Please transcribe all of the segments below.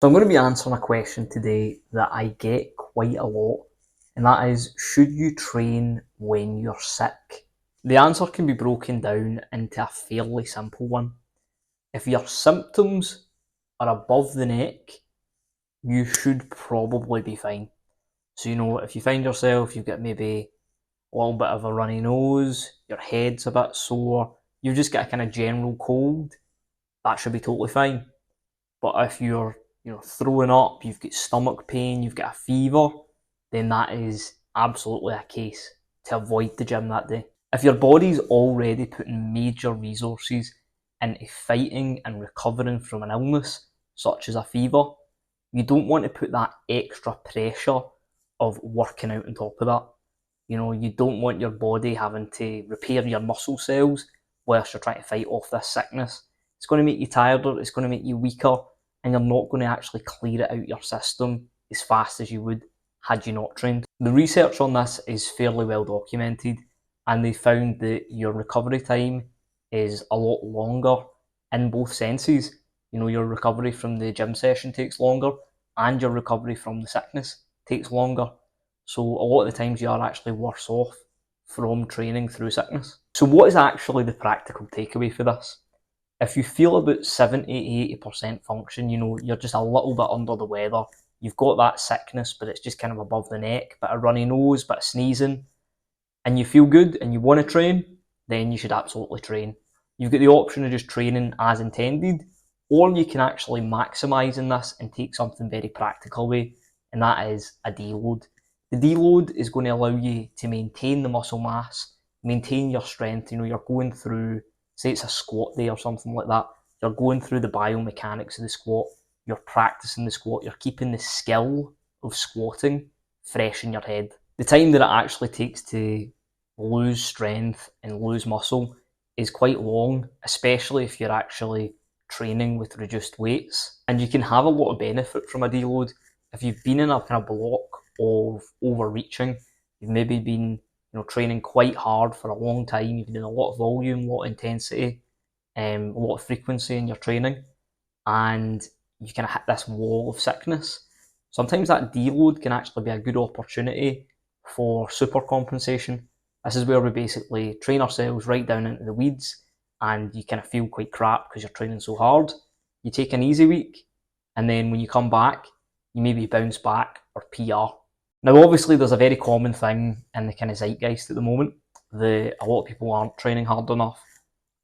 So I'm going to be answering a question today that I get quite a lot, and that is, should you train when you're sick? The answer can be broken down into a fairly simple one. If your symptoms are above the neck, you should probably be fine. So, if you find yourself, you've got maybe a little bit of a runny nose, your head's a bit sore, you've just got a kind of general cold, that should be totally fine. But if you're, throwing up, you've got stomach pain, you've got a fever, then that is absolutely a case to avoid the gym that day. If your body's already putting major resources into fighting and recovering from an illness, such as a fever, you don't want to put that extra pressure of working out on top of that. You don't want your body having to repair your muscle cells whilst you're trying to fight off this sickness. It's going to make you tireder, it's going to make you weaker, and you're not going to actually clear it out your system as fast as you would had you not trained. The research on this is fairly well documented, and they found that your recovery time is a lot longer in both senses. Your recovery from the gym session takes longer, and your recovery from the sickness takes longer. So a lot of the times you are actually worse off from training through sickness. So what is actually the practical takeaway for this? If you feel about 70-80% function, you're just a little bit under the weather, you've got that sickness, but it's just kind of above the neck, bit of runny nose, bit of sneezing, and you feel good and you want to train, then you should absolutely train. You've got the option of just training as intended, or you can actually maximise in this and take something very practical away, and that is a deload. The deload is going to allow you to maintain the muscle mass, maintain your strength. You're going through, say it's a squat day or something like that, you're going through the biomechanics of the squat, you're practicing the squat, you're keeping the skill of squatting fresh in your head. The time that it actually takes to lose strength and lose muscle is quite long, especially if you're actually training with reduced weights. And you can have a lot of benefit from a deload if you've been in a kind of block of overreaching. You've maybe been training quite hard for a long time, you've been doing a lot of volume, a lot of intensity, a lot of frequency in your training, and you kind of hit this wall of sickness. Sometimes that deload can actually be a good opportunity for super compensation. This is where we basically train ourselves right down into the weeds, and you kind of feel quite crap because you're training so hard. You take an easy week, and then when you come back, you maybe bounce back or PR. Now, obviously, there's a very common thing in the kind of zeitgeist at the moment that a lot of people aren't training hard enough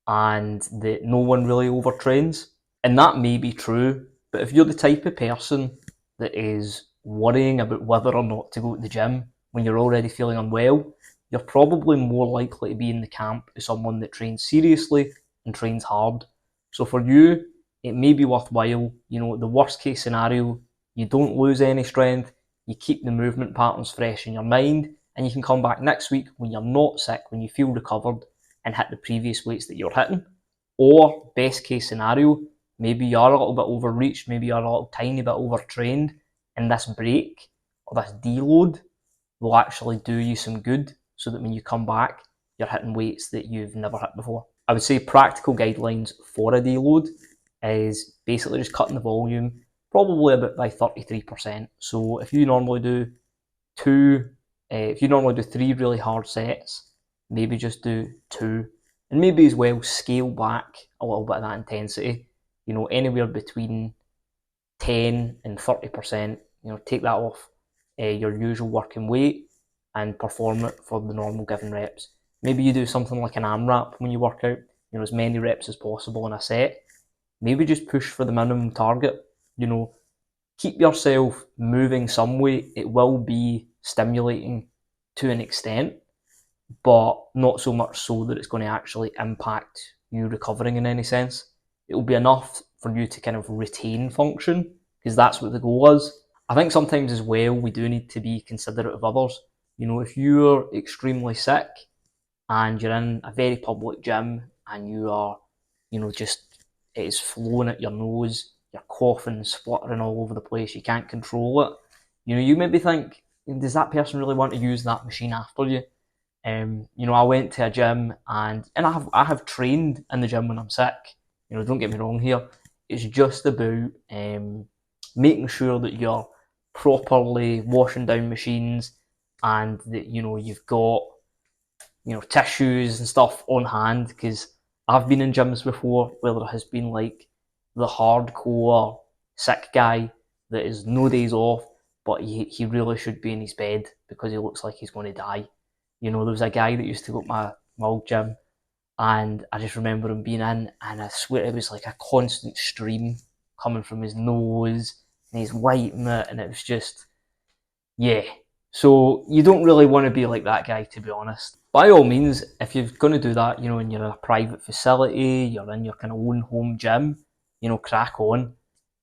and that no one really overtrains. And that may be true, but if you're the type of person that is worrying about whether or not to go to the gym when you're already feeling unwell, you're probably more likely to be in the camp of someone that trains seriously and trains hard. So for you, it may be worthwhile, the worst case scenario, you don't lose any strength, you keep the movement patterns fresh in your mind, and you can come back next week when you're not sick, when you feel recovered, and hit the previous weights that you're hitting. Or best case scenario, maybe you are a little bit overreached, maybe you're a little tiny bit overtrained, and this break or this deload will actually do you some good so that when you come back, you're hitting weights that you've never hit before. I would say practical guidelines for a deload is basically just cutting the volume, probably about by 33%. So if you normally do three really hard sets, maybe just do two, and maybe as well scale back a little bit of that intensity. Anywhere between 10 and 30%. Take that off your usual working weight and perform it for the normal given reps. Maybe you do something like an AMRAP when you work out, as many reps as possible in a set. Maybe just push for the minimum target. Keep yourself moving some way. It will be stimulating to an extent, but not so much so that it's going to actually impact you recovering in any sense. It will be enough for you to kind of retain function, because that's what the goal is. I think sometimes as well, we do need to be considerate of others. If you're extremely sick and you're in a very public gym and you are, just, it is flowing at your nose, you're coughing and spluttering all over the place, you can't control it. You maybe think, does that person really want to use that machine after you? I went to a gym and I have trained in the gym when I'm sick. Don't get me wrong here. It's just about making sure that you're properly washing down machines and that you've got tissues and stuff on hand, because I've been in gyms before where there has been like the hardcore sick guy that is no days off, but he really should be in his bed because he looks like he's going to die. There was a guy that used to go to my old gym, and I just remember him being in, and I swear it was like a constant stream coming from his nose, and he's wiping it, and it was just, yeah. So you don't really want to be like that guy, to be honest. By all means, if you're going to do that, and you're in a private facility, you're in your kind of own home gym, crack on.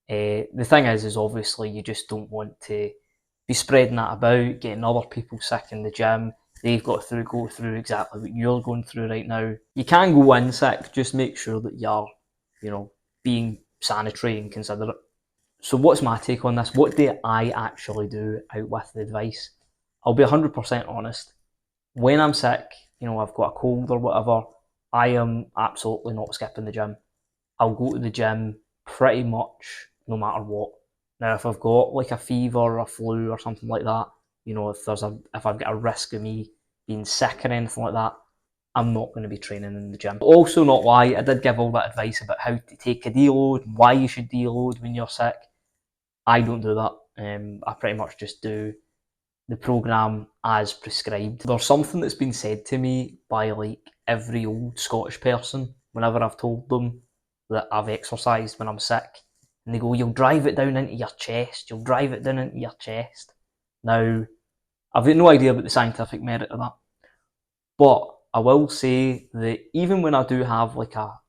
The thing is obviously you just don't want to be spreading that about, getting other people sick in the gym. They've got to go through exactly what you're going through right now. You can go in sick, just make sure that you're, being sanitary and considerate. So what's my take on this? What do I actually do out with the advice? I'll be 100% honest. When I'm sick, I've got a cold or whatever, I am absolutely not skipping the gym. I'll go to the gym pretty much no matter what. Now, if I've got like a fever or a flu or something like that, if I've got a risk of me being sick or anything like that, I'm not going to be training in the gym. Also, not lie, I did give all that advice about how to take a deload, why you should deload when you're sick. I don't do that. I pretty much just do the program as prescribed. There's something that's been said to me by like every old Scottish person whenever I've told them that I've exercised when I'm sick, and they go, "You'll drive it down into your chest. You'll drive it down into your chest." Now, I've got no idea about the scientific merit of that, but I will say that even when I do have like a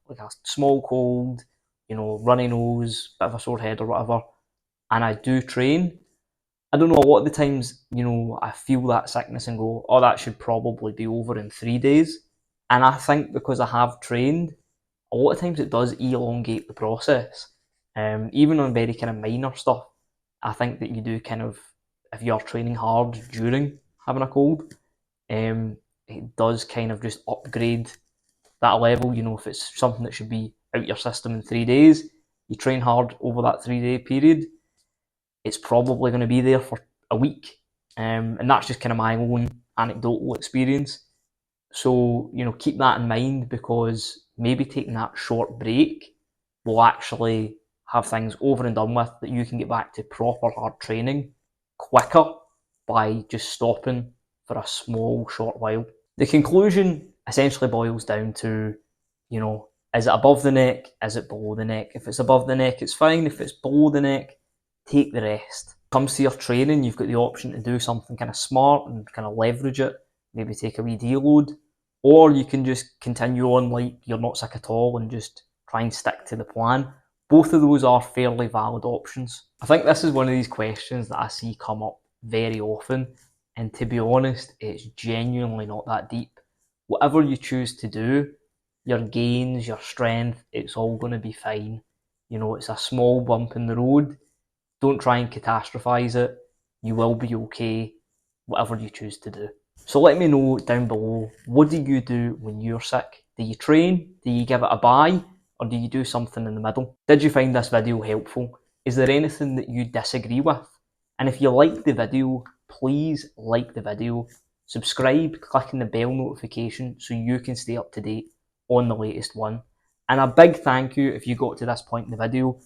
small cold, runny nose, bit of a sore head or whatever, and I do train, I don't know, a lot of the times, I feel that sickness and go, oh, that should probably be over in 3 days. And I think because I have trained, a lot of times it does elongate the process. Even on very kind of minor stuff, I think that you do kind of, if you're training hard during having a cold, it does kind of just upgrade that level. If it's something that should be out your system in 3 days, you train hard over that 3 day period, it's probably going to be there for a week. And that's just kind of my own anecdotal experience. So, keep that in mind, because maybe taking that short break will actually have things over and done with, that you can get back to proper hard training quicker by just stopping for a small, short while. The conclusion essentially boils down to, is it above the neck? Is it below the neck? If it's above the neck, it's fine. If it's below the neck, take the rest. When it comes to your training, you've got the option to do something kind of smart and kind of leverage it, maybe take a wee deload, or you can just continue on like you're not sick at all and just try and stick to the plan. Both of those are fairly valid options. I think this is one of these questions that I see come up very often, and to be honest, it's genuinely not that deep. Whatever you choose to do, your gains, your strength, it's all going to be fine. It's a small bump in the road. Don't try and catastrophize it. You will be okay, whatever you choose to do. So let me know down below, what do you do when you're sick? Do you train? Do you give it a bye? Or do you do something in the middle? Did you find this video helpful? Is there anything that you disagree with? And if you liked the video, please like the video. Subscribe, clicking the bell notification so you can stay up to date on the latest one. And a big thank you if you got to this point in the video.